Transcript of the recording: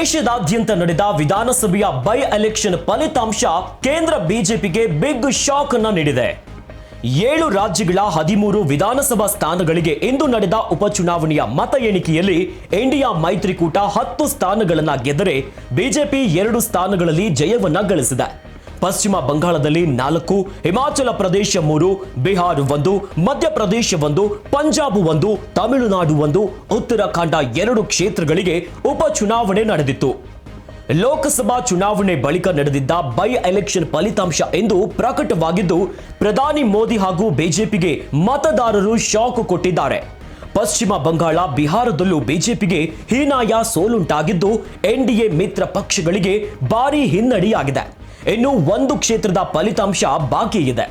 ದೇಶದಾದ್ಯಂತ ನಡೆದ ವಿಧಾನಸಭೆಯ ಬೈ ಎಲೆಕ್ಷನ್ ಫಲಿತಾಂಶ ಕೇಂದ್ರ ಬಿಜೆಪಿಗೆ ಬಿಗ್ ಶಾಕ್ ಅನ್ನು ನೀಡಿದೆ. 7 ರಾಜ್ಯಗಳ 13 ವಿಧಾನಸಭಾ ಸ್ಥಾನಗಳಿಗೆ ಇಂದು ನಡೆದ ಉಪಚುನಾವಣೆಯ ಮತ ಎಣಿಕೆಯಲ್ಲಿ ಇಂಡಿಯಾ ಮೈತ್ರಿಕೂಟ 10 ಸ್ಥಾನಗಳನ್ನು ಗೆದ್ದರೆ ಬಿಜೆಪಿ 2 ಸ್ಥಾನಗಳಲ್ಲಿ ಜಯವನ್ನ ಗಳಿಸಿದೆ. ಪಶ್ಚಿಮ ಬಂಗಾಳದಲ್ಲಿ 4, ಹಿಮಾಚಲ ಪ್ರದೇಶ 3, ಬಿಹಾರ 1, ಮಧ್ಯಪ್ರದೇಶ 1, ಪಂಜಾಬ್ 1, ತಮಿಳುನಾಡು 1, ಉತ್ತರಾಖಂಡ 2 ಕ್ಷೇತ್ರಗಳಿಗೆ ಉಪಚುನಾವಣೆ ನಡೆದಿತ್ತು. ಲೋಕಸಭಾ ಚುನಾವಣೆ ಬಳಿಕ ನಡೆದಿದ್ದ ಬೈ ಎಲೆಕ್ಷನ್ ಫಲಿತಾಂಶ ಎಂದು ಪ್ರಕಟವಾಗಿದ್ದು, ಪ್ರಧಾನಿ ಮೋದಿ ಹಾಗೂ ಬಿಜೆಪಿಗೆ ಮತದಾರರು ಶಾಕ್ ಕೊಟ್ಟಿದ್ದಾರೆ. ಪಶ್ಚಿಮ ಬಂಗಾಳ, ಬಿಹಾರದಲ್ಲೂ ಬಿಜೆಪಿಗೆ ಹೀನಾಯ ಸೋಲುಂಟಾಗಿದ್ದು, ಎನ್ಡಿಎ ಮಿತ್ರ ಪಕ್ಷಗಳಿಗೆ ಭಾರೀ ಹಿನ್ನಡೆಯಾಗಿದೆ. ಇನ್ನು 1 ಕ್ಷೇತ್ರದ ಫಲಿತಾಂಶ ಬಾಕಿ ಇದೆ.